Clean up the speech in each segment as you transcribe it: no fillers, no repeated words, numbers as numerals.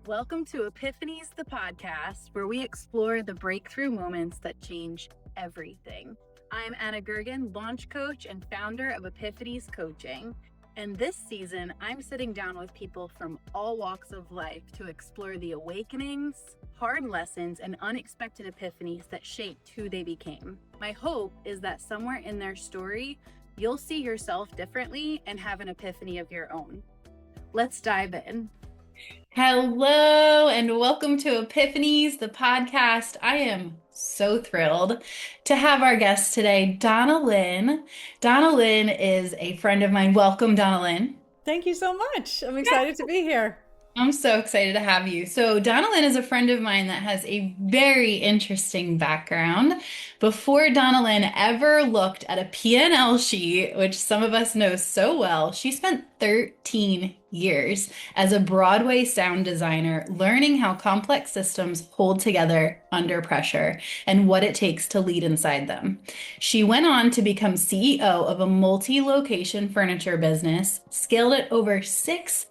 Welcome to Epiphanies, the podcast, where we explore the breakthrough moments that change everything. I'm Anna Gergen, launch coach and founder of Epiphanies Coaching. And this season, I'm sitting down with people from all walks of life to explore the awakenings, hard lessons, and unexpected epiphanies that shaped who they became. My hope is that somewhere in their story, you'll see yourself differently and have an epiphany of your own. Let's dive in. Hello, and welcome to Epiphanies, the podcast. I am so thrilled to have our guest today, Donnalynn. Donnalynn is a friend of mine. Welcome, Donnalynn. Thank you so much. I'm excited to be here. I'm so excited to have you. So, Donnalynn is a friend of mine that has a very interesting background. Before Donnalynn ever looked at a P&L sheet, which some of us know so well, she spent 13 years as a Broadway sound designer, learning how complex systems hold together under pressure and what it takes to lead inside them. She went on to become CEO of a multi-location furniture business, scaled it over 600%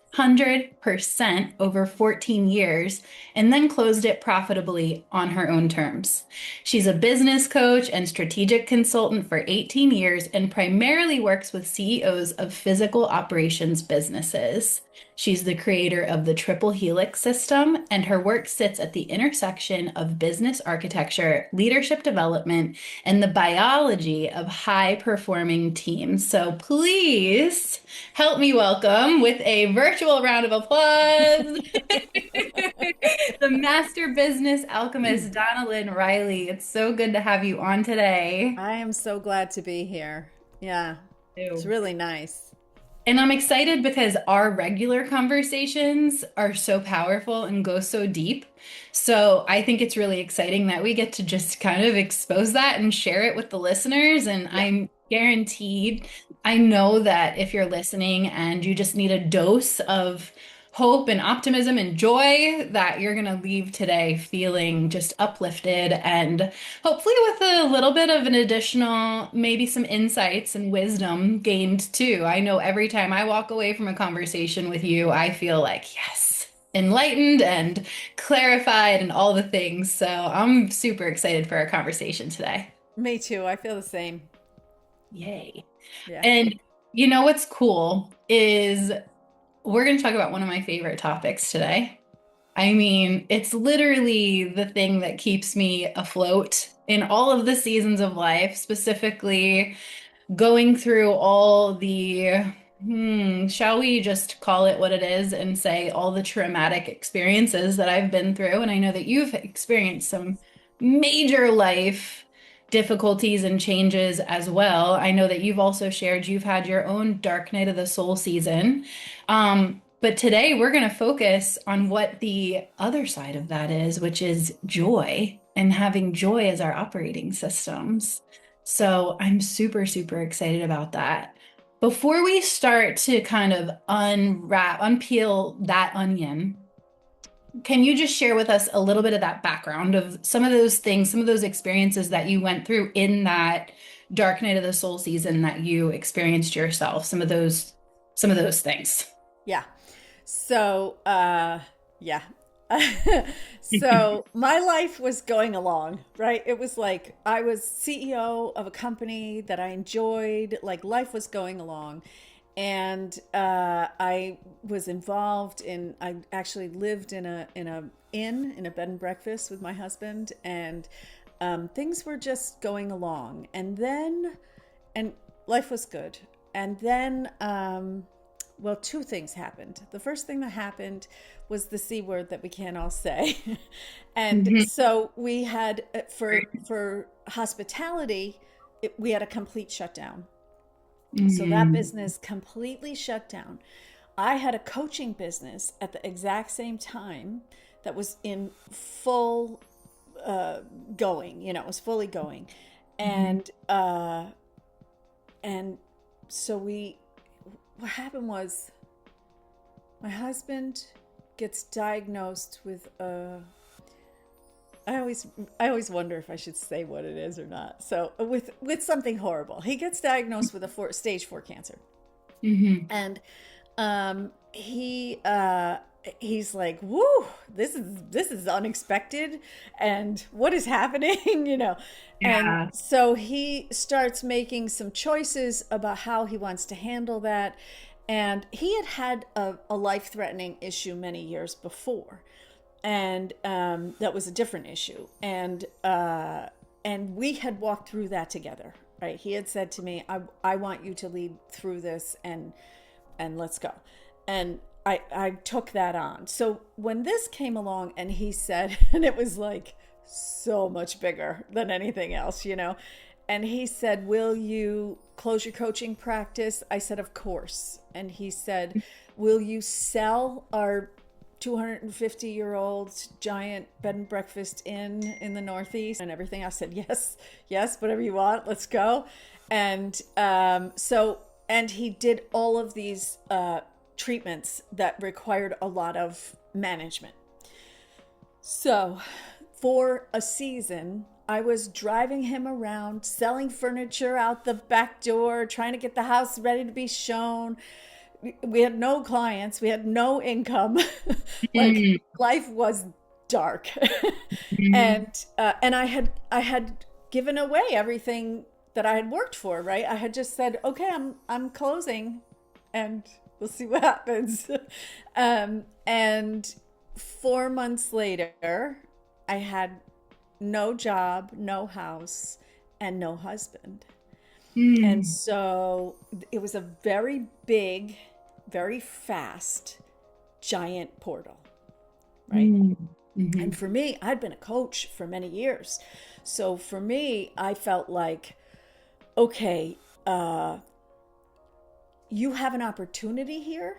over 14 years, and then closed it profitably on her own terms. She's a business coach and strategic consultant for 18 years and primarily works with CEOs of physical operations businesses. She's the creator of the Triple Helix system, and her work sits at the intersection of business architecture, leadership development, and the biology of high-performing teams. So please help me welcome, with a virtual round of applause, the master business alchemist, Donnalynn Riley. It's so good to have you on today. I am so glad to be here. Yeah, it's really nice. And I'm excited because our regular conversations are so powerful and go so deep. So I think it's really exciting that we get to just kind of expose that and share it with the listeners. And I'm guaranteed, I know that if you're listening and you just need a dose of hope and optimism and joy, that you're going to leave today feeling just uplifted and hopefully with a little bit of an additional, maybe some insights and wisdom gained too. I know every time I walk away from a conversation with you, I feel like, yes, enlightened and clarified and all the things. So I'm super excited for our conversation today. Me too. I feel the same. Yay. Yeah. And you know what's cool is we're going to talk about one of my favorite topics today. I mean, it's literally the thing that keeps me afloat in all of the seasons of life, specifically going through all the, shall we just call it what it is and say all the traumatic experiences that I've been through. And I know that you've experienced some major life difficulties and changes as well. I know that you've also shared you've had your own dark night of the soul season. But today we're going to focus on what the other side of that is, which is joy and having joy as our operating systems. So I'm super, super excited about that. Before we start to kind of unpeel that onion, can you just share with us a little bit of that background of some of those things, some of those experiences that you went through in that dark night of the soul season that you experienced yourself, some of those things? Yeah. So, yeah. So my life was going along, right? It was like I was CEO of a company that I enjoyed, like life was going along. And I was involved in, I actually lived in a bed and breakfast with my husband, and things were just going along. And life was good. And then, well, two things happened. The first thing that happened was the C word that we can't all say. And so we had, for hospitality, we had a complete shutdown. So that business completely shut down. I had a coaching business at the exact same time that was in full going, it was fully going. And so what happened was my husband gets diagnosed with I always wonder if I should say what it is or not. So with something horrible, he gets diagnosed with stage 4 cancer, and he he's like, woo, this is unexpected, and what is happening, you know? And Yeah. so he starts making some choices about how he wants to handle that. And he had had a life-threatening issue many years before, and that was a different issue. And we had walked through that together, right? He had said to me, I want you to lead through this, and let's go. And I took that on. So when this came along and he said, and it was like so much bigger than anything else, you know, and he said, will you close your coaching practice? I said, of course. And he said, will you sell our 250-year-old giant bed and breakfast in the Northeast and everything? I said, yes, yes, whatever you want, let's go. And and he did all of these treatments that required a lot of management. So for a season, I was driving him around, selling furniture out the back door, trying to get the house ready to be shown. We had no clients, we had no income. Like, Mm, life was dark. mhm. And I had given away everything that I had worked for, right? I had just said, okay, I'm closing, and we'll see what happens. And 4 months later, I had no job, no house, and no husband. And Mm, so it was a very big, very fast, giant portal, right? mm, And mhm. for me, I'd been a coach for many years. So for me, I felt like, okay, you have an opportunity here,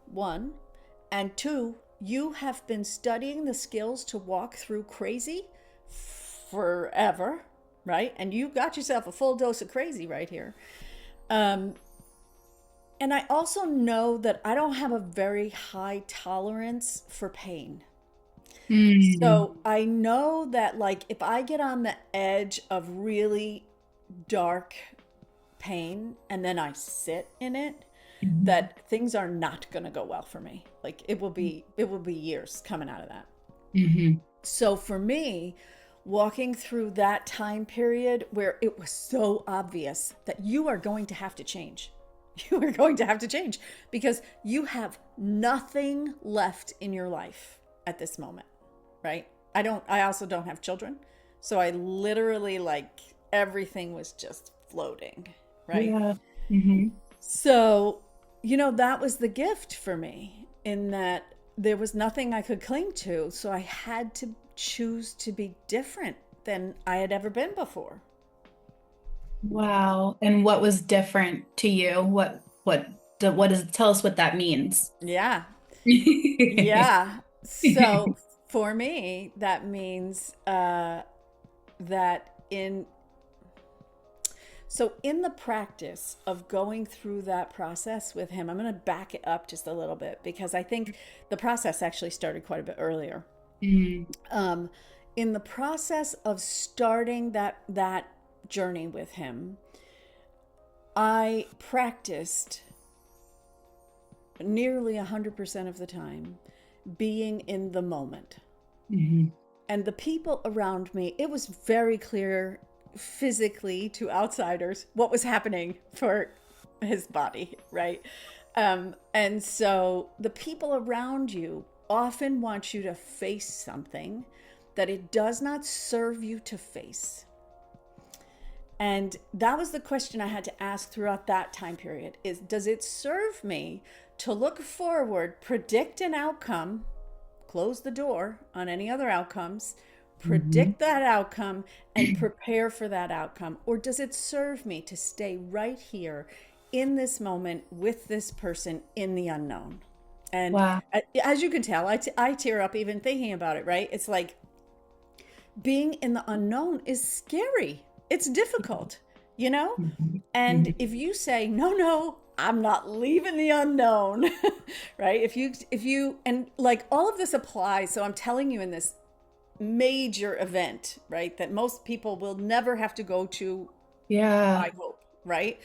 one, and two, you have been studying the skills to walk through crazy forever, right? And you got yourself a full dose of crazy right here. Um, and I also know that I don't have a very high tolerance for pain. Mm, So I know that, like, if I get on the edge of really dark pain and then I sit in it, mhm, that things are not going to go well for me. Like, it will be years coming out of that. mhm. So for me, walking through that time period where it was so obvious that you are going to have to change. You are going to have to change because you have nothing left in your life at this moment, right? I also don't have children. So I literally, like, everything was just floating, right? Yeah. Mhm. So, that was the gift for me, in that there was nothing I could cling to. So I had to choose to be different than I had ever been before. Wow. And what was different to you? What does tell us what that means? Yeah. Yeah. So for me, that means that in the practice of going through that process with him, I'm going to back it up just a little bit because I think the process actually started quite a bit earlier. Mm, um, in the process of starting that journey with him, I practiced nearly 100% of the time being in the moment. mhm. And the people around me, it was very clear physically to outsiders what was happening for his body, right? And so the people around you often want you to face something that it does not serve you to face. And that was the question I had to ask throughout that time period, is, does it serve me to look forward, predict an outcome, close the door on any other outcomes, Mhm. predict that outcome, and prepare for that outcome? Or does it serve me to stay right here in this moment with this person in the unknown? And Wow. as you can tell, I tear up even thinking about it, right? It's like, being in the unknown is scary. It's difficult, you know? Mhm. And Mhm. if you say, no, no, I'm not leaving the unknown, right? And like, all of this applies. So I'm telling you, in this major event, right, that most people will never have to go to, Yeah. I hope, right?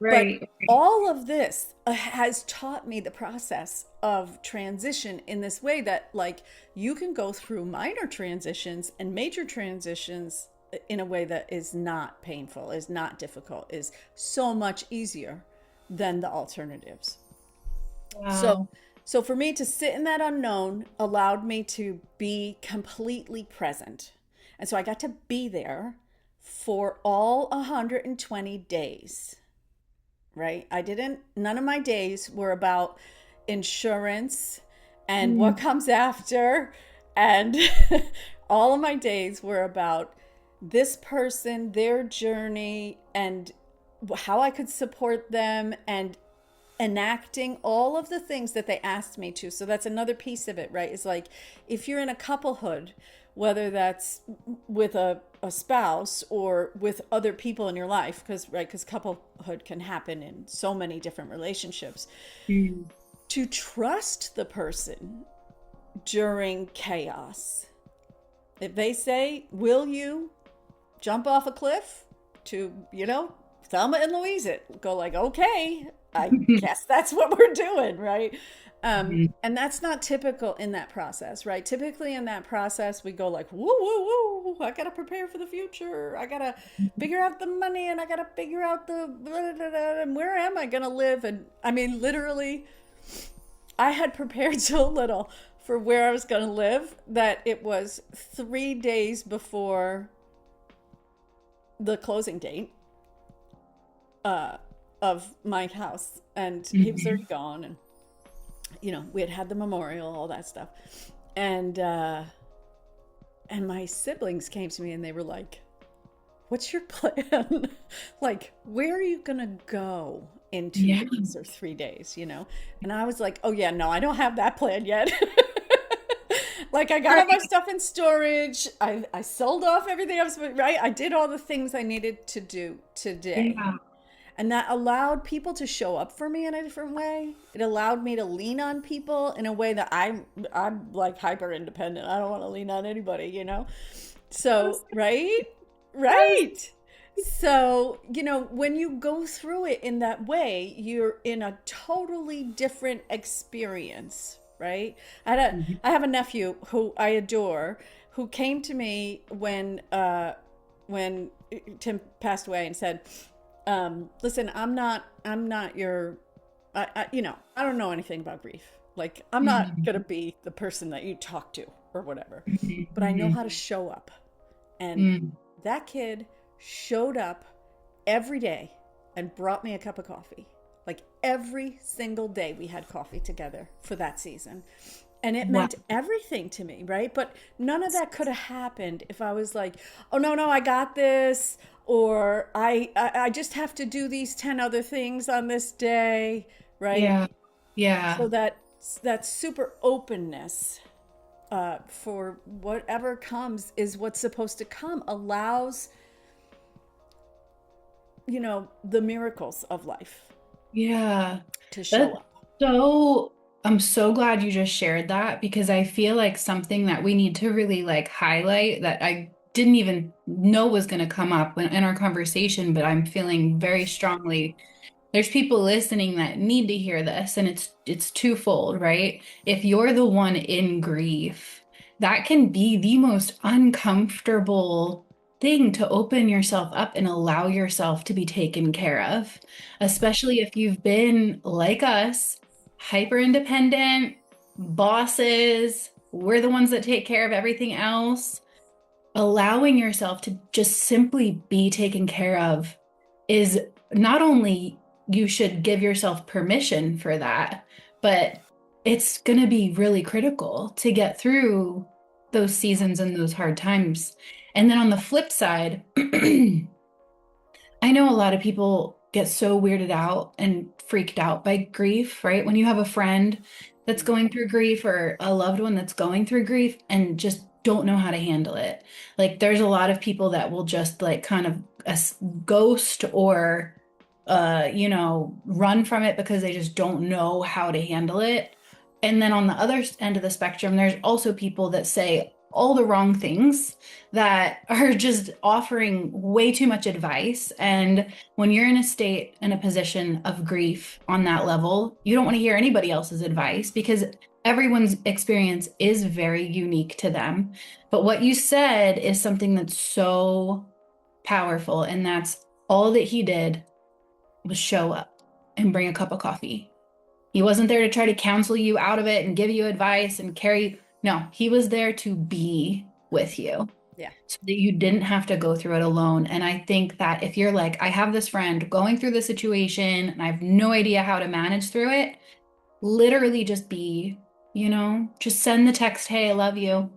But Right. all of this has taught me the process of transition in this way that, like, you can go through minor transitions and major transitions in a way that is not painful, is not difficult, is so much easier than the alternatives. So, Wow. so for me to sit in that unknown allowed me to be completely present. And so I got to be there for all 120 days, right? None of my days were about insurance and what Mm. comes after. And all of my days were about this person, their journey, and how I could support them, and enacting all of the things that they asked me to. So that's another piece of it, right? Is like, if you're in a couplehood, whether that's with a spouse or with other people in your life, because couplehood can happen in so many different relationships, Mm. to trust the person during chaos. If they say, will you jump off a cliff, to, Thelma and Louise it, go like, okay, I guess that's what we're doing, right? Mhm. And that's not typical in that process, right? Typically in that process, we go like, woo, woo, woo, I gotta prepare for the future. I gotta figure out the money, and I gotta figure out the blah, blah, blah, and where am I gonna live? And I mean, literally, I had prepared so little for where I was gonna live that it was 3 days before the closing date uh, of my house, and he was already Mhm. gone, and we had the memorial, all that stuff, and and my siblings came to me and they were like, "What's your plan? Like, where are you gonna go in two Yeah. days or 3 days?" And I was like, "Oh yeah, no, I don't have that plan yet." Like, I got all my Right. stuff in storage. I sold off everything I was right. I did all the things I needed to do today. Yeah. And that allowed people to show up for me in a different way. It allowed me to lean on people in a way that I'm like hyper independent. I don't want to lean on anybody. So, right? Yes. Right. So, when you go through it in that way, you're in a totally different experience, right? Mhm. I have a nephew who I adore, who came to me when Tim passed away and said, listen, I'm not your, I don't know anything about grief. Like, I'm not Mhm. gonna be the person that you talk to or whatever, Mhm. but I know Mhm. how to show up. And Mm. that kid showed up every day and brought me a cup of coffee. Like, every single day we had coffee together for that season. And it Wow. meant everything to me, right? But none of that could have happened if I was like, "Oh no, no, I got this," or I just have to do these 10 other things on this day, right? Yeah. So Yeah. that super openness for whatever comes is what's supposed to come, allows the miracles of life Yeah. to show That's up. I'm so glad you just shared that because I feel like something that we need to really like highlight that I didn't even know was going to come up in our conversation, but I'm feeling very strongly there's people listening that need to hear this, and it's twofold, right? If you're the one in grief, that can be the most uncomfortable thing to open yourself up and allow yourself to be taken care of, especially if you've been like us, hyper independent, bosses, we're the ones that take care of everything else. Allowing yourself to just simply be taken care of is not only you should give yourself permission for that, but it's going to be really critical to get through those seasons and those hard times. And then on the flip side, I know a lot of people get so weirded out and freaked out by grief, right? When you have a friend that's going through grief or a loved one that's going through grief and just don't know how to handle it. Like there's a lot of people that will just like kind of ghost or run from it because they just don't know how to handle it. And then on the other end of the spectrum, there's also people that say, all the wrong things that are just offering way too much advice. And when you're in a state, in a position of grief on that level, you don't want to hear anybody else's advice because everyone's experience is very unique to them. But what you said is something that's so powerful, and that's all that he did was show up and bring a cup of coffee. He wasn't there to try to counsel you out of it and give you advice and carry. No, he was there to be with you Yeah. so that you didn't have to go through it alone. And I think that if you're like, I have this friend going through the situation and I have no idea how to manage through it, literally just be, just send the text, hey, I love you.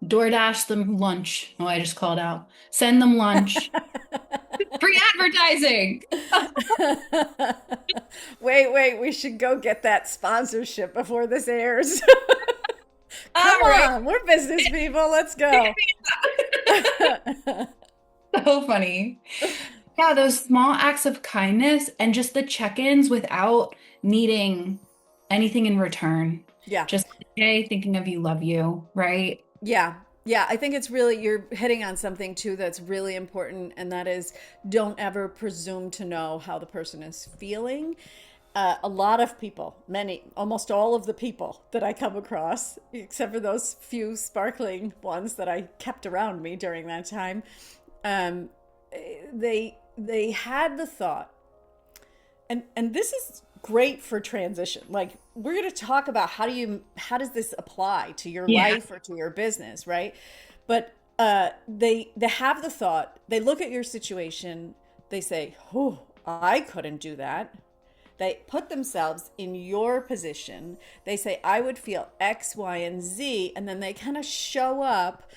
DoorDash them lunch. Oh, I just called out. Send them lunch. Free advertising. Wait, we should go get that sponsorship before this airs. All Come right. on, we're business people. Let's go. So funny. Yeah, those small acts of kindness and just the check-ins without needing anything in return. Yeah. Just, hey, thinking of you, love you, right? Yeah. Yeah, I think it's really, you're hitting on something too that's really important, and that is don't ever presume to know how the person is feeling. A lot of people, many, almost all of the people that I come across, except for those few sparkling ones that I kept around me during that time, um, they had the thought, and this is great for transition. Like, we're going to talk about how does this apply to your Yeah. life or to your business, right? But they have the thought, they look at your situation, they say, oh, I couldn't do that. They put themselves in your position, they say, I would feel X, Y, and Z, and then they kind of show up,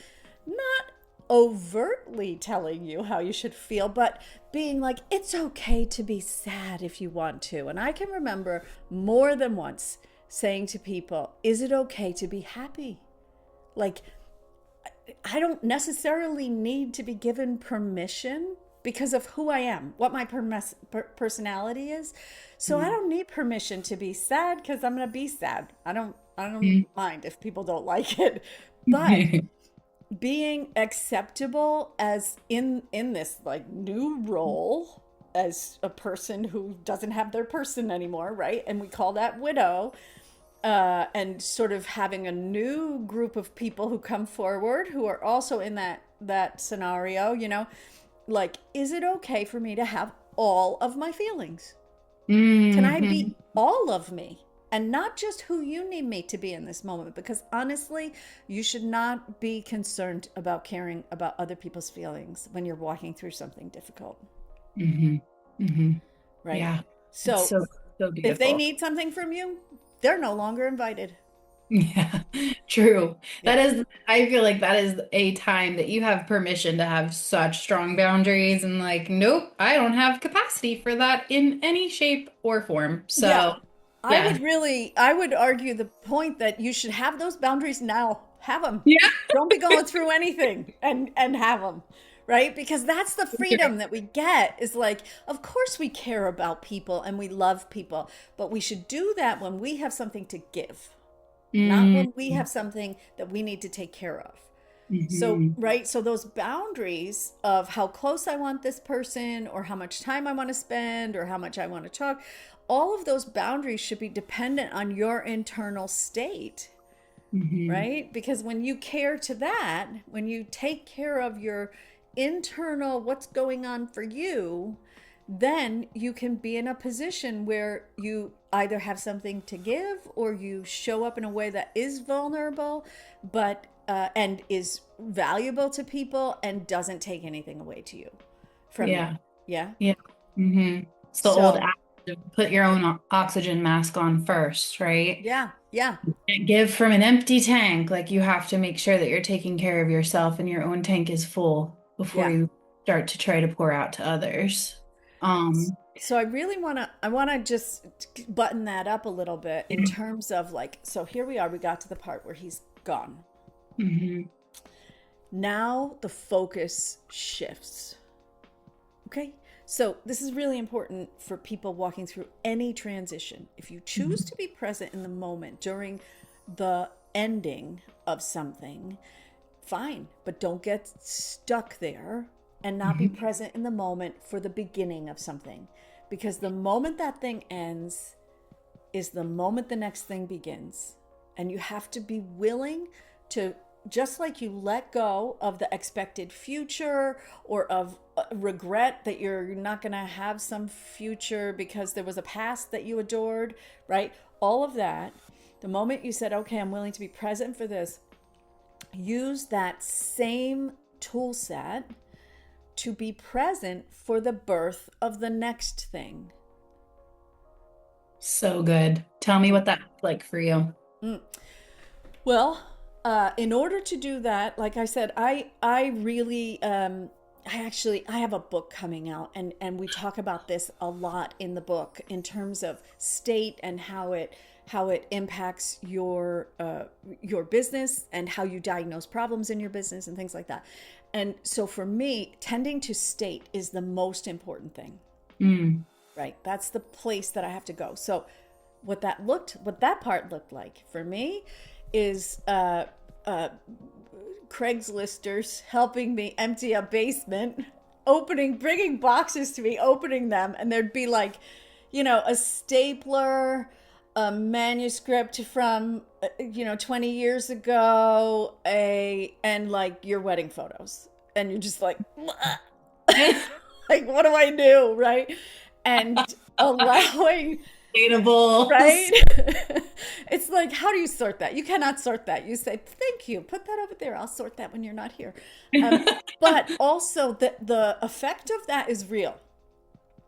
not overtly telling you how you should feel, but being like, it's okay to be sad if you want to. And I can remember more than once saying to people, is it okay to be happy? Like, I don't necessarily need to be given permission because of who I am, what my personality is. So I don't need permission to be sad because I'm going to be sad. I don't mind if people don't like it. But being acceptable as in this like new role as a person who doesn't have their person anymore, right? And we call that widow. And sort of having a new group of people who come forward who are also in that scenario, like, is it okay for me to have all of my feelings? Can I be Hmm. all of me and not just who you need me to be in this moment? Because honestly, you should not be concerned about caring about other people's feelings when you're walking through something difficult, Hmm. Hmm. right? Yeah. It's So so if they beautiful. need something from you, they're no longer invited. Yeah, true. Yeah. I feel like that is a time that you have permission to have such strong boundaries and like, nope, I don't have capacity for that in any shape or form. Yeah. So, yeah. I would argue the point that you should have those boundaries now. Have them. Yeah. Don't be going through anything and have them, right? Because that's the Sure. freedom that we get is like, of course we care about people and we love people, but we should do that when we have something to give, not Mm, when we have something that we need to take care of. So, mhm. right, so those boundaries of how close I want this person or how much time I want to spend or how much I want to talk, all of those boundaries should be dependent on your internal state, Mhm. right? Because when you care to that, when you take care of your internal, what's going on for you, then you can be in a position where you either have something to give or you show up in a way that is vulnerable, but and is valuable to people and doesn't take anything away to you from you. Yeah. Yeah. Yeah. Hmm. It's the old So adage of put your own oxygen mask on first, right? yeah, yeah. And give from an empty tank. Like you have to make sure that you're taking care of yourself and your own tank is full before Yeah. you start to try to pour out to others. So I really want to just button that up a little bit in terms of like, so here we are, we got to the part where he's gone. Mhm. Now the focus shifts. Okay? So this is really important for people walking through any transition. If you choose Mhm. to be present in the moment during the ending of something, fine, but don't get stuck there and not be Mhm. present in the moment for the beginning of something. Because the moment that thing ends is the moment the next thing begins. And you have to be willing to, just like you let go of the expected future or of regret that you're not going to have some future because there was a past that you adored, right? All of that, the moment you said, okay, I'm willing to be present for this, use that same tool set to be present for the birth of the next thing. So good. Tell me what that looked like for you. Well, in order to do that, like I said, I really I have a book coming out, and we talk about this a lot in the book in terms of state and how it impacts your business and how you diagnose problems in your business and things like that. And so for me, tending to state is the most important thing, Mm. right? That's the place that I have to go. So what that part looked like for me is uh, Craigslisters helping me empty a basement, bringing boxes to me, opening them, and there'd be like, a stapler, a manuscript from 20 years ago, and like your wedding photos, and you're just like, like what do I do, right? And allowing Relatable. right? It's like, how do you sort that? You cannot sort that. You say, thank you, put that over there. I'll sort that when you're not here. But also, the effect of that is real.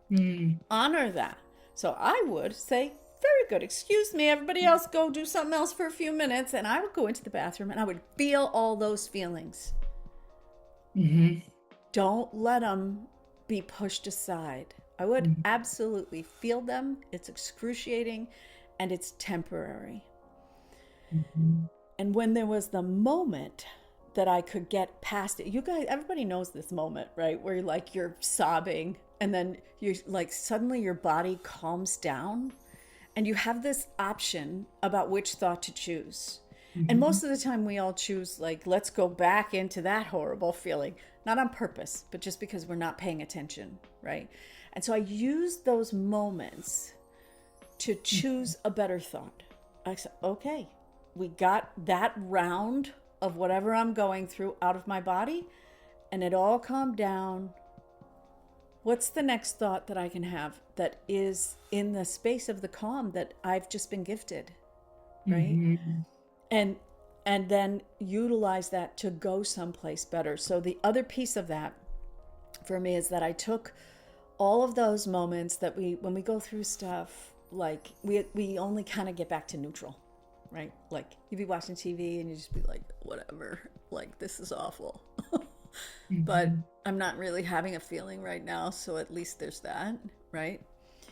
Mm. Honor that. So I would say, very good. Excuse me, everybody else go do something else for a few minutes. And I would go into the bathroom and I would feel all those feelings. Mhm. Don't let them be pushed aside. I would Mhm. absolutely feel them. It's excruciating and it's temporary. Mhm. And when there was the moment that I could get past it, you guys, everybody knows this moment, right? Where you're sobbing and then you like suddenly your body calms down and you have this option about which thought to choose. And Mhm. most of the time we all choose like, let's go back into that horrible feeling, not on purpose, but just because we're not paying attention, right? And so I use those moments to choose a better thought. I said, okay, we got that round of whatever I'm going through out of my body, and it all calmed down. What's the next thought that I can have that is in the space of the calm that I've just been gifted, right? Mhm. And then utilize that to go someplace better. So the other piece of that for me is that I took all of those moments that when we go through stuff, like we only kind of get back to neutral, right? Like you'd be watching TV and you just be like, whatever, like this is awful. But Mhm. I'm not really having a feeling right now, so at least there's that, right?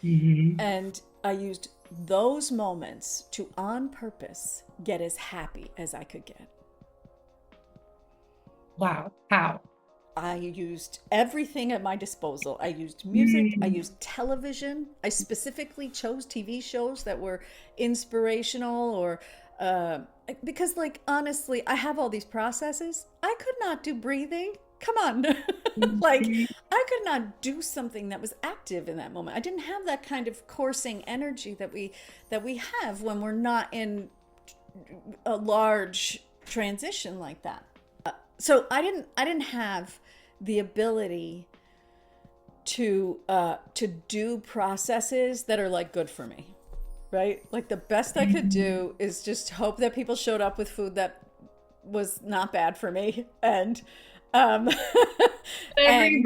Mhm. And I used those moments to on purpose get as happy as I could get. Wow. How? I used everything at my disposal. I used music, I Mm. used television. I specifically chose TV shows that were inspirational or uh, because, like, honestly, I have all these processes. I could not do breathing. Come on. Like, Mhm. I could not do something that was active in that moment. I didn't have that kind of coursing energy that we have when we're not in a large transition like that. So I didn't have the ability to do processes that are like good for me, right? Like the best I could Mhm. do is just hope that people showed up with food that was not bad for me, and um Every. and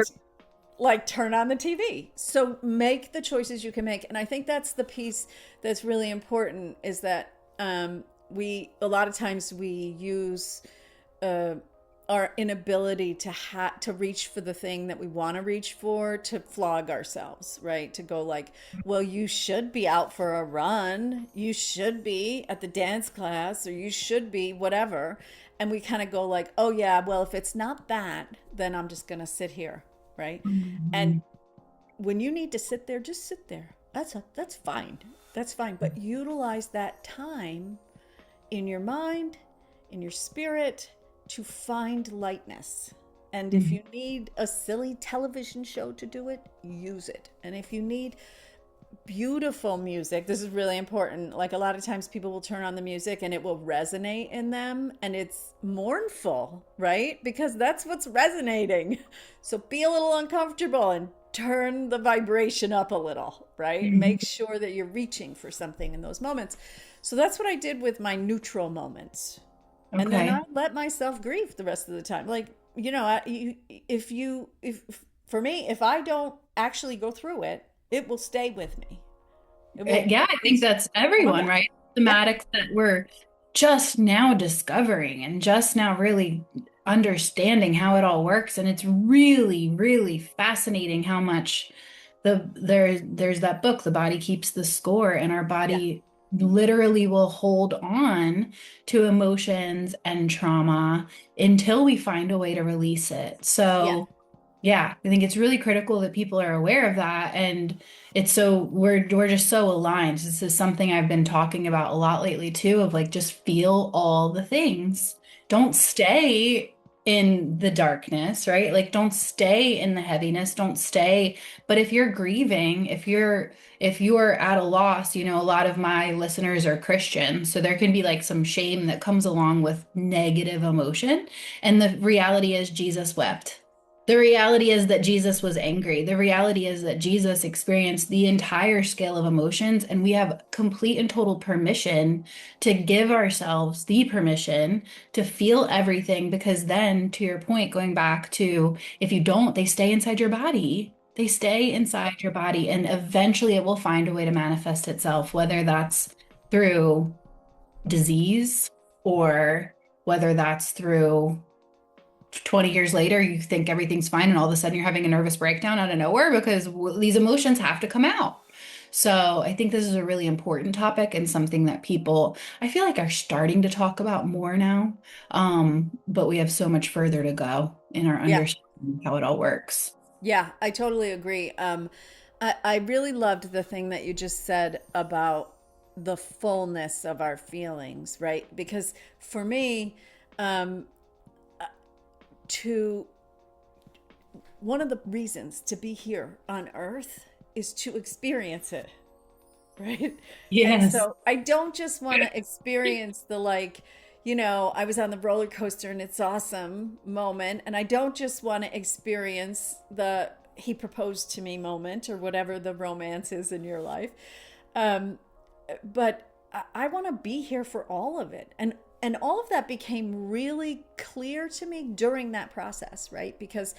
like turn on the TV. So make the choices you can make. And I think that's the piece that's really important is that we a lot of times we use uh, our inability to reach for the thing that we want to reach for to flog ourselves, right? To go like, well, you should be out for a run, you should be at the dance class, or you should be whatever. And we kind of go like, oh yeah, well, if it's not that, then I'm just gonna sit here, right? And Mhm. when you need to sit there, just sit there. That's fine. That's fine. But utilize that time in your mind, in your spirit, to find lightness. And if Mhm. you need a silly television show to do it, use it. And if you need beautiful music, this is really important. Like a lot of times people will turn on the music and it will resonate in them and it's mournful, right? Because that's what's resonating. So be a little uncomfortable and turn the vibration up a little, right? Mhm. Make sure that you're reaching for something in those moments. So that's what I did with my neutral moments. And then I Okay. let myself grieve the rest of the time. Like, if for me, if I don't actually go through it, it will stay with me. It will, Yeah, I think it's that's come everyone, back. right? Yeah. Thematics that we're just now discovering and just now really understanding how it all works. And it's really, really fascinating how much there's that book, The Body Keeps the Score, and our Yeah. body literally will hold on to emotions and trauma until we find a way to release it. Yeah. So yeah, I think it's really critical that people are aware of that. And it's so we're just so aligned. This is something I've been talking about a lot lately too, of like just feel all the things. Don't stay in the darkness, right? Like don't stay in the heaviness, don't stay. But if you're grieving, if you're at a loss, a lot of my listeners are Christian, so there can be like some shame that comes along with negative emotion. And the reality is Jesus wept. The reality is that Jesus was angry. The reality is that Jesus experienced the entire scale of emotions, and we have complete and total permission to give ourselves the permission to feel everything. Because then, to your point, going back to if you don't, they stay inside your body. They stay inside your body, and eventually it will find a way to manifest itself, whether that's through disease or whether that's through 20 years later, you think everything's fine, and all of a sudden you're having a nervous breakdown out of nowhere because these emotions have to come out. So I think this is a really important topic and something that people, I feel like, are starting to talk about more now. But we have so much further to go in our Yeah. understanding of how it all works. Yeah. I totally agree. I really loved the thing that you just said about the fullness of our feelings, right? Because for me, um, to one of the reasons to be here on earth is to experience it, right? And Yes. so I don't just want to experience the like, I was on the roller coaster and it's awesome moment. And I don't just want to experience the he proposed to me moment or whatever the romance is in your life. Um, but I want to be here for all of it. And all of that became really clear to me during that process, right? Because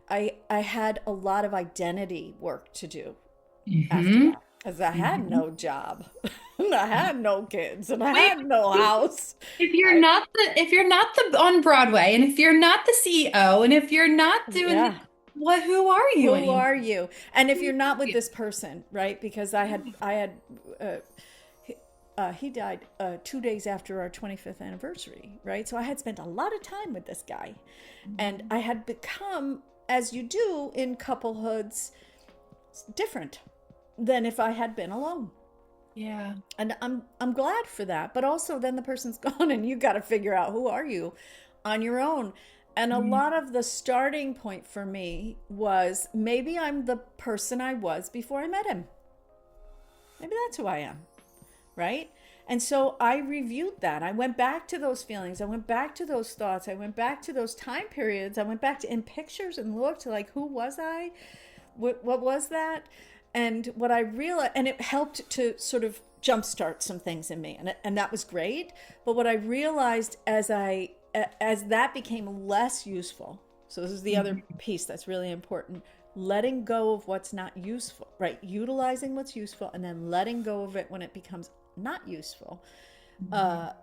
I had a lot of identity work to do after Hmm. that because I had Hmm. no job and I had no kids and I had no house. I If you're not the on Broadway, and if you're not the CEO, and if you're not doing yeah. what, who are you Who anymore? are you? And if Who you're not are with you? this person, right? Because I had uh, he died 2 days after our 25th anniversary, right? So I had spent a lot of time with this guy, and I had become, as you do in couplehoods, different than if I had been alone. Yeah. And I'm glad for that. But also then the person's gone and you got to figure out who are you on your own. And a Mhm. lot of the starting point for me was maybe I'm the person I was before I met him. Maybe that's who I am, right? And so I reviewed that. I went back to those feelings. I went back to those thoughts. I went back to those time periods. I went back to in pictures and looked like, who was I? What was that? And what I realized, and it helped to sort of jumpstart some things in me, and that was great. But what I realized as that became less useful, so this is the other Mhm. piece that's really important: letting go of what's not useful, right? Utilizing what's useful, and then letting go of it when it becomes not useful. Mhm. Uh,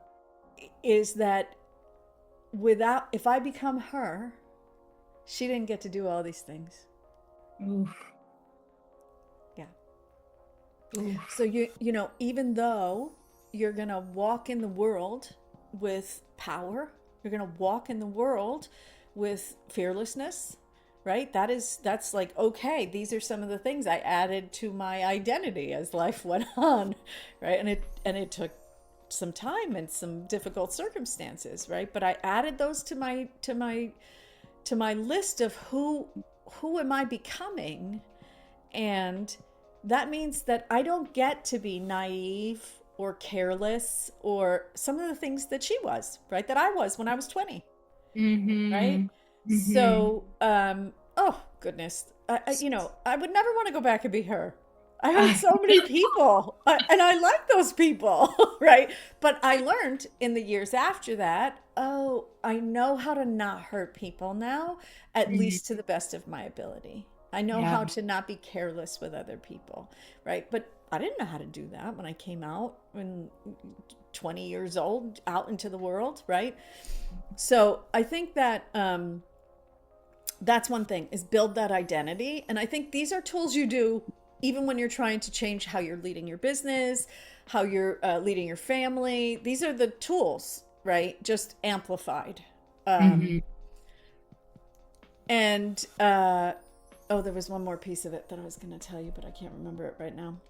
is that without if I become her, she didn't get to do all these things. Oof. Yeah. So Oof. even though you're going to walk in the world with power, you're going to walk in the world with fearlessness, right? That's like, okay, these are some of the things I added to my identity as life went on, right? And it took some time and some difficult circumstances, right? But I added those to my list of who am I becoming, and that means that I don't get to be naive or careless or some of the things that she was, right? That I was when I was 20, right? Mm-hmm. Mm-hmm. So, oh goodness, I would never want to go back and be her. I hurt so many people, and I like those people, right? But I learned in the years after that, oh, I know how to not hurt people now, at least to the best of my ability. I know Yeah. how to not be careless with other people, right? But I didn't know how to do that when I came out when 20 years old out into the world, right? So I think that that's one thing, is build that identity. And I think these are tools you do even when you're trying to change how you're leading your business, how you're leading your family. These are the tools, right? Just amplified. Mm-hmm. And oh, there was one more piece of it that I was going to tell you, but I can't remember it right now.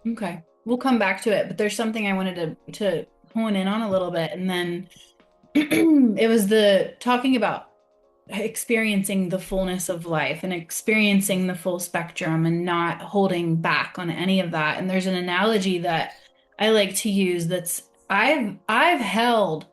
Okay. We'll come back to it, but there's something I wanted to hone in on a little bit. And then it was the talking about experiencing the fullness of life and experiencing the full spectrum and not holding back on any of that. And there's an analogy that I like to use that's I've held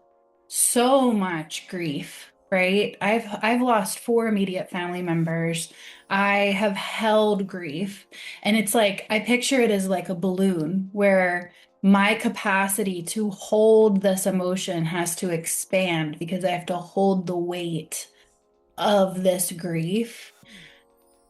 so much grief, right? I've lost four immediate family members. I have held grief, and it's like I picture it as like a balloon where my capacity to hold this emotion has to expand because I have to hold the weight of this grief.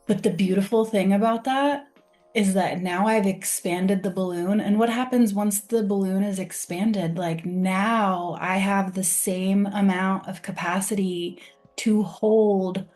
But the beautiful thing about that is that now I've expanded the balloon. And what happens once the balloon is expanded? Like now I have the same amount of capacity to hold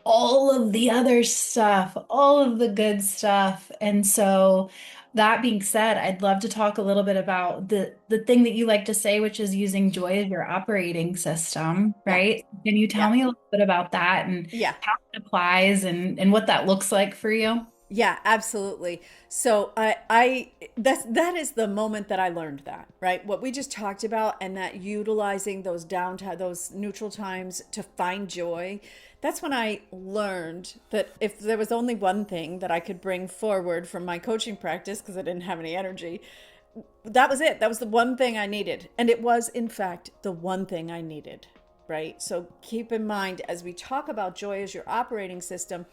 all of the other stuff, all of the good stuff. And so that being said, I'd love to talk a little bit about the thing that you like to say, which is using joy as your operating system, Yeah. right? Can you tell Yeah. me a little bit about that and Yeah. how it applies and what that looks like for you? Yeah, absolutely. So that is the moment that I learned that, right? What we just talked about, and that utilizing those downtime, those neutral times to find joy. That's when I learned that if there was only one thing that I could bring forward from my coaching practice, because I didn't have any energy, that was it. That was the one thing I needed. And it was, in fact, the one thing I needed, right? So keep in mind, as we talk about joy as your operating system,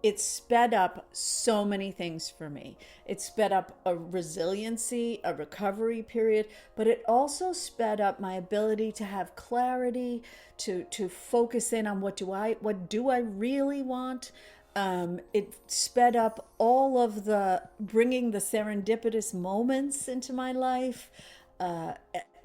it sped up so many things for me. It sped up a resiliency, a recovery period, but it also sped up my ability to have clarity, to focus in on what do I really want. It sped up all of the bringing the serendipitous moments into my life, uh,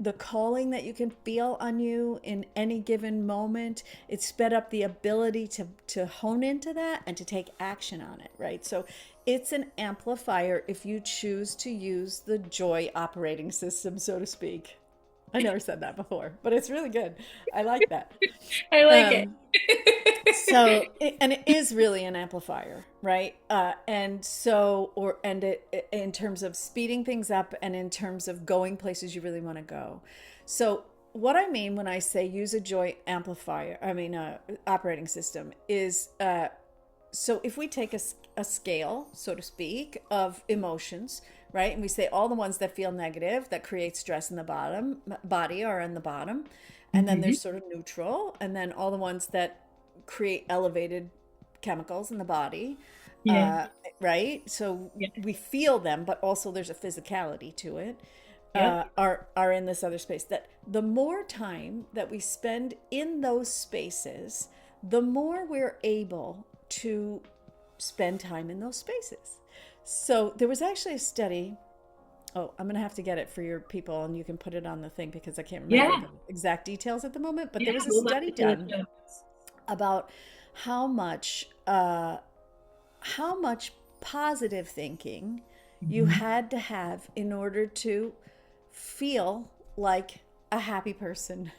the calling that you can feel on you in any given moment. It sped up the ability to hone into that and to take action on it, right? So it's an amplifier if you choose to use the joy operating system, so to speak. I never said that before, but it's really good. I like that. I like it. Um, and it is really an amplifier, right? And so, in terms of speeding things up and in terms of going places you really want to go. So, what I mean when I say use a joy amplifier, operating system, is so if we take a scale, so to speak, of emotions, right? And we say all the ones that feel negative, that create stress in the body are in the bottom. And then Mhm. there's sort of neutral. And then all the ones that create elevated chemicals in the body, Yeah. uh, right? So Yeah. we feel them, but also there's a physicality to it. Yep. Are in this other space. That the more time that we spend in those spaces, the more we're able to spend time in those spaces. So there was actually a study. Oh, I'm going to have to get it for your people and you can put it on the thing because I can't remember Yeah. the exact details at the moment. But Yeah. there was a We'll look study into the done show. about how much how much positive thinking you Mhm. had to have in order to feel like a happy person.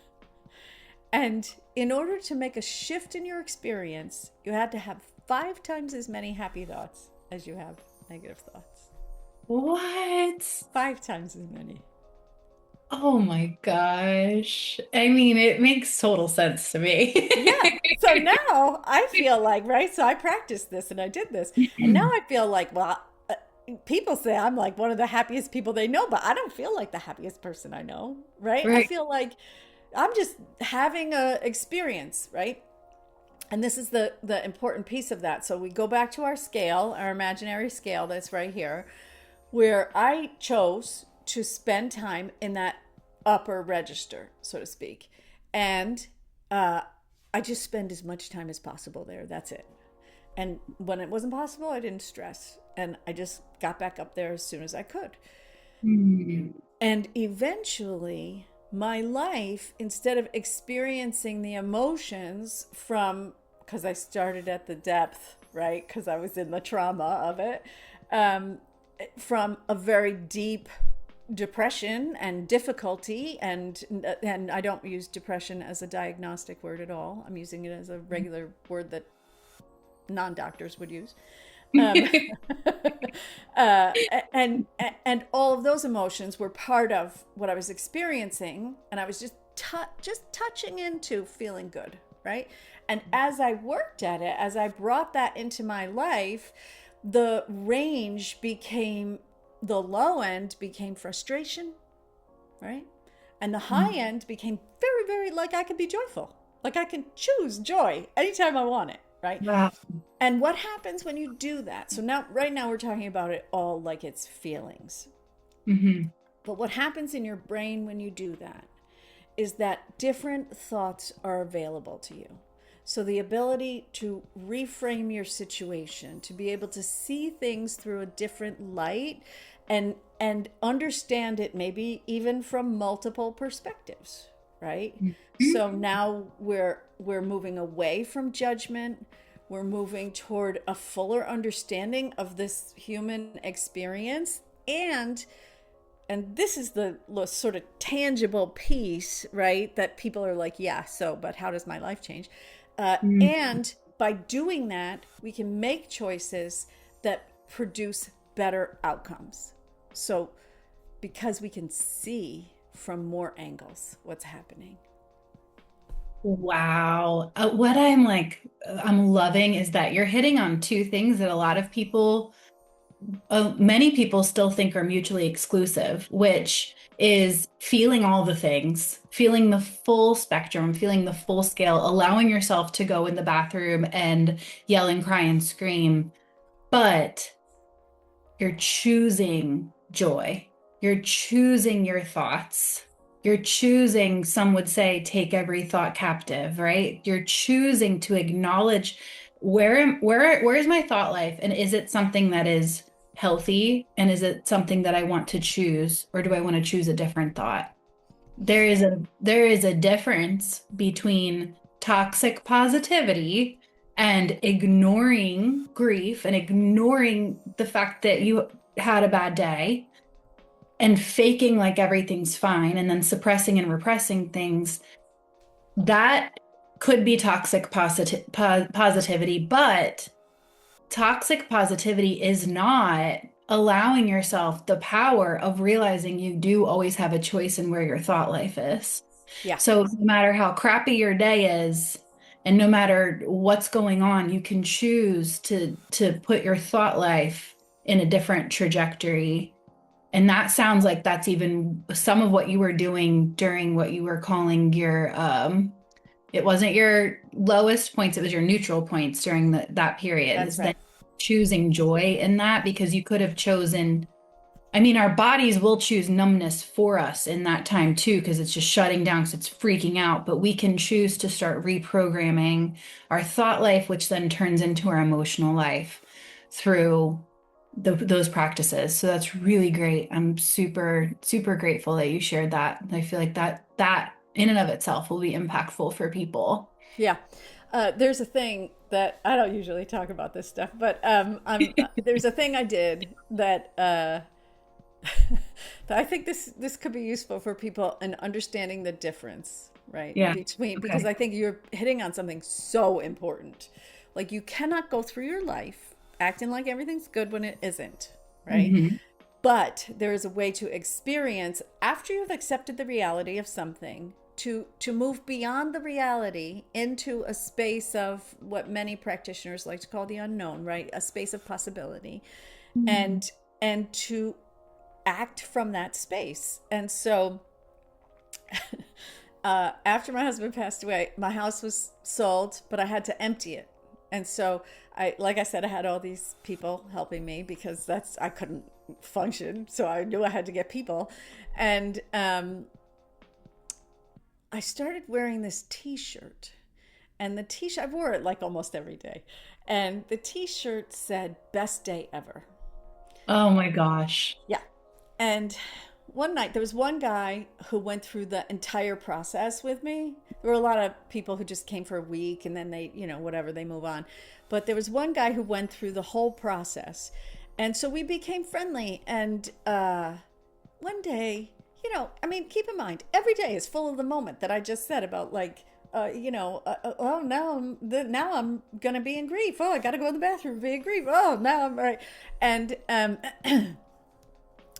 And in order to make a shift in your experience, you had to have 5 times as many happy thoughts as you have negative thoughts. What? 5 times as many. Oh my gosh. I mean, it makes total sense to me. Yeah. So now I feel like, right? So I practiced this and I did this. And now I feel like, well, people say I'm like one of the happiest people they know, but I don't feel like the happiest person I know, right? I Right. feel like I'm just having a experience, right? And this is the important piece of that. So we go back to our scale, our imaginary scale that's right here, where I chose to spend time in that upper register, so to speak. And uh, I just spend as much time as possible there. That's it. And when it wasn't possible, I didn't stress. And I just got back up there as soon as I could. Mm. And eventually, my life, instead of experiencing the emotions from, because I started at the depth, right? Because I was in the trauma of it, um, from a very deep depression and difficulty, and I don't use depression as a diagnostic word at all. I'm using it as a regular word that non-doctors would use. Um, uh, and and all of those emotions were part of what I was experiencing, and I was just touching into feeling good, right? And as I worked at it, as I brought that into my life, the range became the low end became frustration, right? And the high end became very, very like I can be joyful, like I can choose joy anytime I want it, right? Wow. And what happens when you do that? So now, right now, we're talking about it all like it's feelings. Hmm. But what happens in your brain when you do that is that different thoughts are available to you. So the ability to reframe your situation, to be able to see things through a different light and understand it maybe even from multiple perspectives, right? So now we're moving away from judgment. We're moving toward a fuller understanding of this human experience, and this is the sort of tangible piece, right? That people are like, yeah, so, but how does my life change? And by doing that, we can make choices that produce better outcomes. So, because we can see from more angles what's happening. Wow. What I'm loving is that you're hitting on two things that a lot of people, many people still think are mutually exclusive, which is feeling all the things, feeling the full spectrum, feeling the full scale, allowing yourself to go in the bathroom and yell and cry and scream. But you're choosing joy. You're choosing your thoughts. You're choosing, some would say, take every thought captive, right? You're choosing to acknowledge where is my thought life? And is it something that is healthy? And is it something that I want to choose? Or do I want to choose a different thought? There is a difference between toxic positivity and ignoring grief and ignoring the fact that you had a bad day and faking like everything's fine and then suppressing and repressing things. That could be toxic positivity, but toxic positivity is not allowing yourself the power of realizing you do always have a choice in where your thought life is. Yeah. So no matter how crappy your day is, and no matter what's going on, you can choose to put your thought life in a different trajectory. And that sounds like that's even some of what you were doing during what you were calling your it wasn't your lowest points, it was your neutral points during that period. That's Is then right. choosing joy in that because you could have chosen, I mean, our bodies will choose numbness for us in that time too, because it's just shutting down, because it's freaking out. But we can choose to start reprogramming our thought life, which then turns into our emotional life through those practices. So that's really great. I'm super, super grateful that you shared that. I feel like that in and of itself will be impactful for people. Yeah. There's a thing that I don't usually talk about this stuff, but there's a thing I did that that I think this could be useful for people in understanding the difference, right? Yeah. Between, because Okay. I think you're hitting on something so important. Like you cannot go through your life acting like everything's good when it isn't, right? Hmm. But there is a way to experience, after you've accepted the reality of something, to move beyond the reality into a space of what many practitioners like to call the unknown, right? A space of possibility, Mm. and to act from that space. And so after my husband passed away, my house was sold, but I had to empty it. And so like I said, I had all these people helping me because I couldn't function. So I knew I had to get people. And I started wearing this t-shirt, and the t-shirt, I wore it like almost every day. And the t-shirt said, "Best day ever." Oh my gosh. Yeah. And one night there was one guy who went through the entire process with me. There were a lot of people who just came for a week and then they, whatever, they move on. But there was one guy who went through the whole process. And so we became friendly. And one day, I mean, keep in mind, every day is full of the moment that I just said about like, oh, now I'm gonna be in grief. Oh, I gotta go in the bathroom, be in grief. Oh, now I'm right. And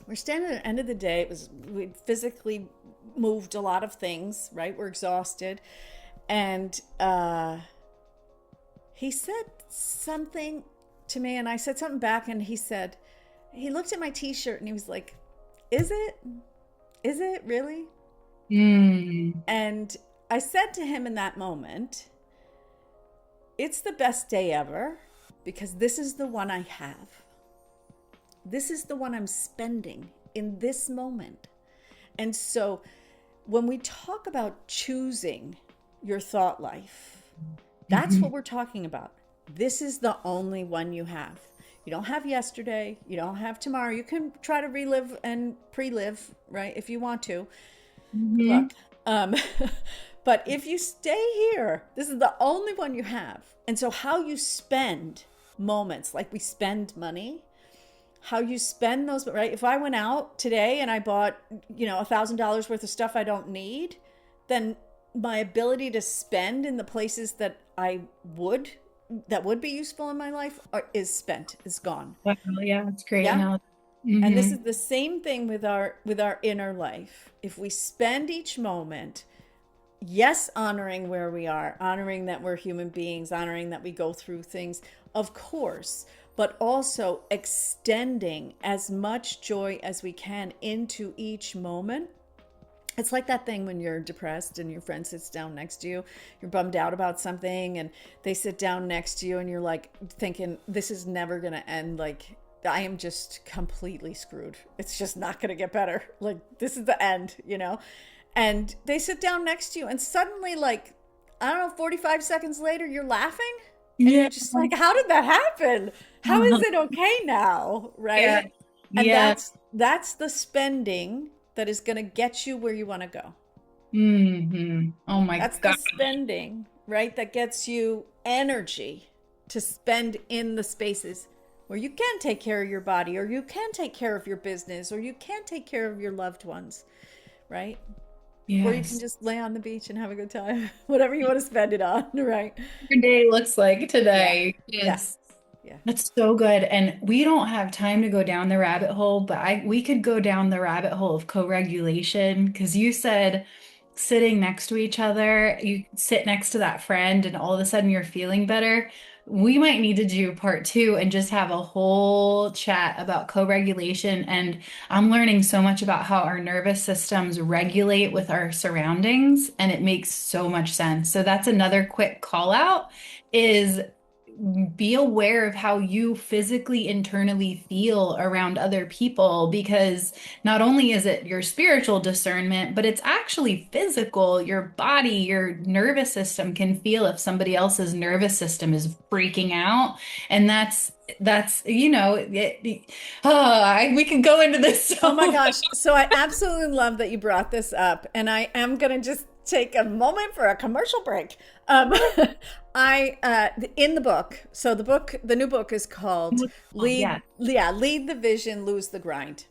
we're standing at the end of the day. We physically moved a lot of things, right? We're exhausted. And he said something to me, and I said something back, and he looked at my t-shirt and he was like, "Is it? Is it really?" Mm. And I said to him in that moment, "It's the best day ever because this is the one I have. This is the one I'm spending in this moment." And so when we talk about choosing your thought life, that's what Mhm. we're talking about. This is the only one you have. You don't have yesterday. You don't have tomorrow. You can try to relive and pre-live, right? If you want to. Good Mhm. luck. Um, but if you stay here, this is the only one you have. And so how you spend moments, like we spend money, how you spend those, right? If I went out today and I bought, $1,000 worth of stuff I don't need, then my ability to spend in the places would that would be useful in my life is spent, is gone. Wow, yeah, that's great Yeah. analogy. And this Hmm. is the same thing with our inner life. If we spend each moment, yes, honoring where we are, honoring that we're human beings, honoring that we go through things, of course, but also extending as much joy as we can into each moment. It's like that thing when you're depressed and your friend sits down next to you, you're bummed out about something, and they sit down next to you, and you're like thinking, this is never going to end. Like, I am just completely screwed. It's just not going to get better. Like, this is the end. And they sit down next to you, and suddenly, like, I don't know, 45 seconds later, you're laughing, and you're Yeah. just like, how did that happen? How is it okay now? Yeah. Right? And Yeah. that's the spending that is going to get you where you want to go. Oh my That's the God. spending, right? That gets you energy to spend in the spaces where you can take care of your body, or you can take care of your business, or you can take care of your loved ones, right? Or you can Yes. just lay on the beach and have a good time, whatever you want to spend it on, right? Your day looks like Yeah. today. Yeah. Yes. Yeah. That's so good. And we don't have time to go down the rabbit hole, but we could go down the rabbit hole of co-regulation because you said sitting next to each other, you sit next to that friend and all of a sudden you're feeling better. We might need to do part two and just have a whole chat about co-regulation. And I'm learning so much about how our nervous systems regulate with our surroundings, and it makes so much sense. So that's another quick call out is be aware of how you physically internally feel around other people, because not only is it your spiritual discernment, but it's actually physical. Your body, your nervous system can feel if somebody else's nervous system is freaking out. And we can go into this Oh my so gosh. So I absolutely love that you brought this up. And I am going to just take a moment for a commercial break. Um, in the book, so the new book is called yeah. Lead the Vision, Lose the Grind.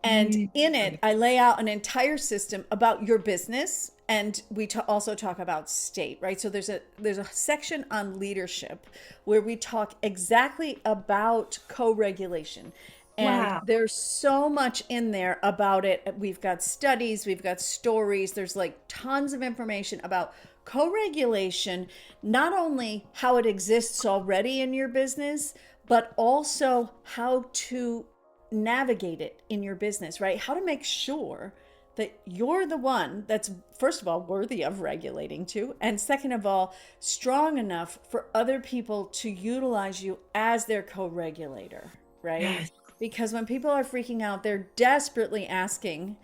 And in it, I lay out an entire system about your business, and we also talk about state, right? So there's a section on leadership where we talk exactly about co-regulation And Wow. there's so much in there about it. We've got studies, we've got stories. There's like tons of information about co-regulation, not only how it exists already in your business, but also how to navigate it in your business, right? How to make sure that you're the one that's, first of all, worthy of regulating to, and second of all, strong enough for other people to utilize you as their co-regulator, right? Yes. Because when people are freaking out, they're desperately asking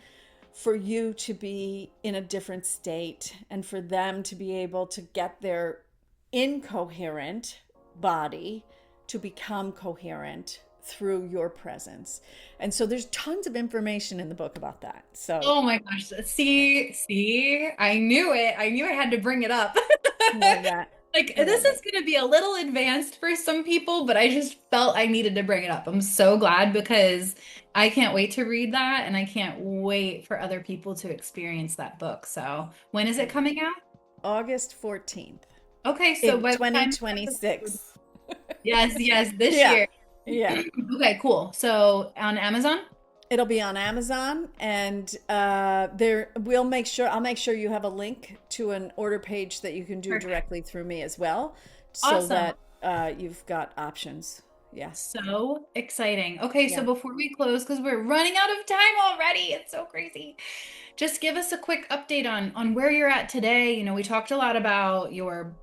for you to be in a different state and for them to be able to get their incoherent body to become coherent through your presence. And so there's tons of information in the book about that. So, Oh my gosh. See, I knew it. I knew I had to bring it up. love that. Like, I this love is it. going to be a little advanced for some people, but I just felt I needed to bring it up. I'm so glad because I can't wait to read that and I can't wait for other people to experience that book. So, when is it coming out? August 14th Okay, so in by the time this episode, 2026. yes, yes, this Yeah. year. Yeah. Okay, cool. So, on Amazon? It'll be on Amazon, and there we'll make sure I'll make sure you have a link to an order page that you can do Perfect. directly through me as well, so Awesome. that you've got options. Yeah, So exciting. Okay, so yeah. before we close, because we're running out of time already, it's so crazy. Just give us a quick update on where you're at today. You know, we talked a lot about your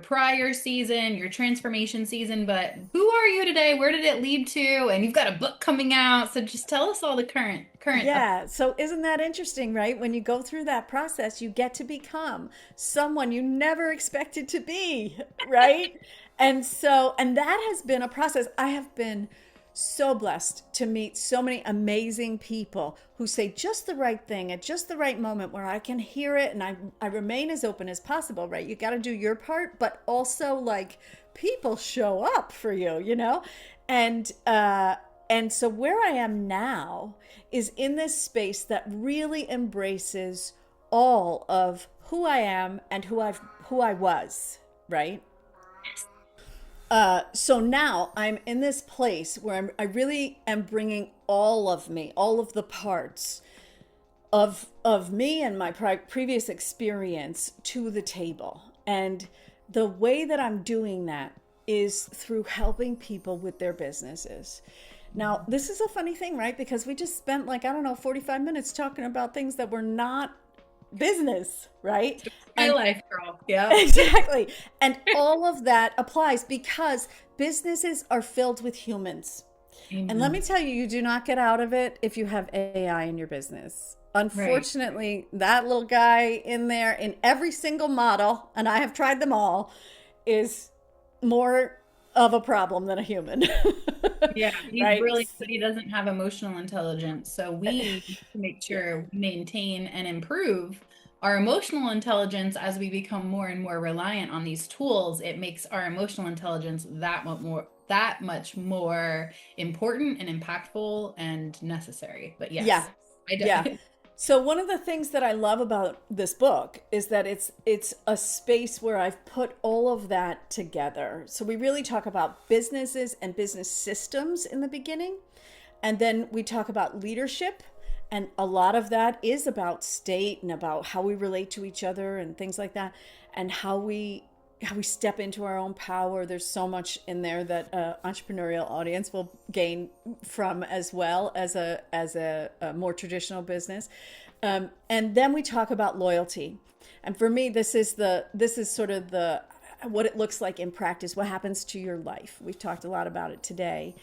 prior season, your transformation season, but who are you today? Where did it lead to? And you've got a book coming out, so just tell us all the current up. Yeah, so isn't that interesting, right? When you go through that process, you get to become someone you never expected to be, right? And so, and that has been a process. I have been so blessed to meet so many amazing people who say just the right thing at just the right moment where I can hear it and I remain as open as possible, right? You got to do your part, but also like people show up for you, you know? And and so where I am now is in this space that really embraces all of who I am and who I was, right? So now I'm in this place where I really am bringing all of me, all of the parts of me and my previous experience to the table. And the way that I'm doing that is through helping people with their businesses. Now, this is a funny thing, right? Because we just spent like, I don't know, 45 minutes talking about things that were not business, right? My And life, girl. Yep. exactly. And all of that applies because businesses are filled with humans. And let me Amen. tell you, you do not get out of it if you have AI in your business. Right. Unfortunately, that little guy in there in every single model, and I have tried them all, is more of a problem than a human. Yeah, he's Right? brilliant, but he doesn't have emotional intelligence. So we need to make Yeah. sure we maintain and improve our emotional intelligence as we become more and more reliant on these tools. It makes our emotional intelligence that much more important and impactful and necessary. But Yeah. yes, I Yeah. do. So one of the things that I love about this book is that it's a space where I've put all of that together. So we really talk about businesses and business systems in the beginning, and then we talk about leadership, and a lot of that is about state and about how we relate to each other and things like that, and how we step into our own power. There's so much in there that entrepreneurial audience will gain from as well as a more traditional business. And then we talk about loyalty. And for me, this is sort of the what it looks like in practice. What happens to your life? We've talked a lot about it today.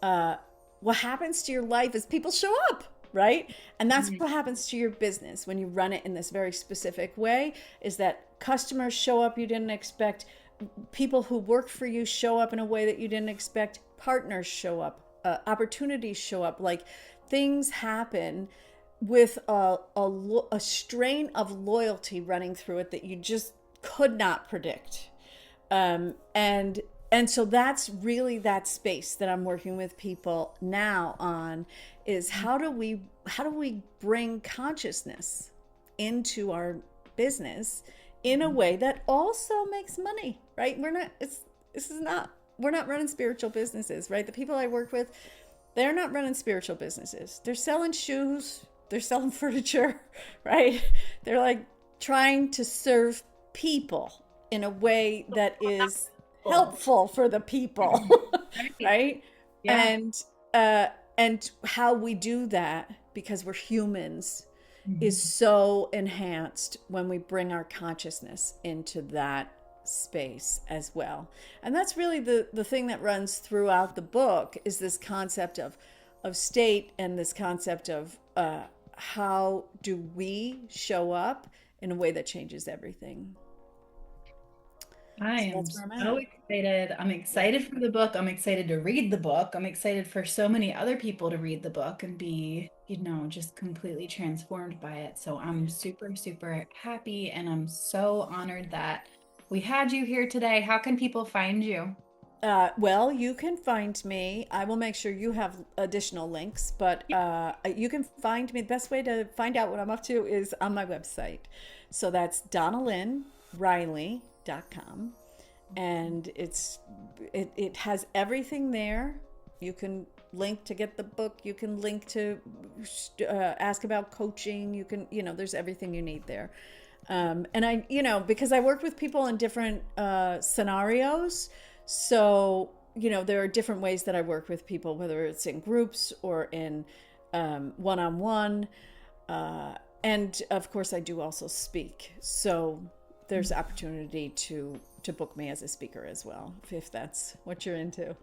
What happens to your life is people show up, right? And that's Mhm. what happens to your business when you run it in this very specific way, is that customers show up you didn't expect, people who work for you show up in a way that you didn't expect, partners show up, opportunities show up, like things happen with a strain of loyalty running through it that you just could not predict. And so that's really that space that I'm working with people now on, is how do we bring consciousness into our business in a way that also makes money, right? We're not it's this is not we're not running spiritual businesses, right? The people I work with, They're not running spiritual businesses. They're selling shoes, they're selling furniture, right? They're like trying to serve people in a way that is Cool. helpful for the people, Right. right? Yeah. And uh and how we do that because we're humans is Mhm. so enhanced when we bring our consciousness into that space as well. And that's really the thing that runs throughout the book is this concept of state and this concept of how do we show up in a way that changes everything. I So am that's where I'm so at. excited. I'm Yeah. excited for the book. I'm excited to read the book. I'm excited for so many other people to read the book and be, just completely transformed by it. So I'm super, super happy and I'm so honored that we had you here today. How can people find you? Well, you can find me. I will make sure you have additional links, but you can find me. The best way to find out what I'm up to is on my website. So that's DonnallynnRiley.com. And it has everything there. You can link to get the book. You can link to ask about coaching. You can, there's everything you need there. And because I work with people in different scenarios, so, there are different ways that I work with people, whether it's in groups or in one-on-one. And of course, I do also speak. So there's opportunity to book me as a speaker as well, if that's what you're into.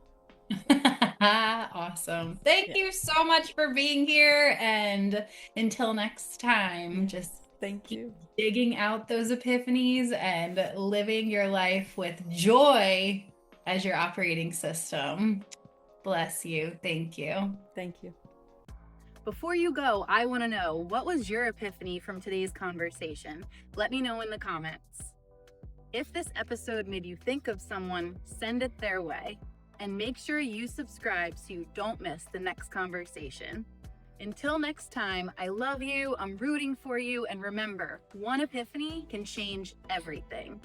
Awesome. Thank Yeah. you so much for being here. And until next time, Yes. just Thank keep you. digging out those epiphanies and living your life with joy as your operating system. Bless you. Thank you. Thank you. Before you go, I want to know, what was your epiphany from today's conversation? Let me know in the comments. If this episode made you think of someone, send it their way. And make sure you subscribe so you don't miss the next conversation. Until next time, I love you, I'm rooting for you, and remember, one epiphany can change everything.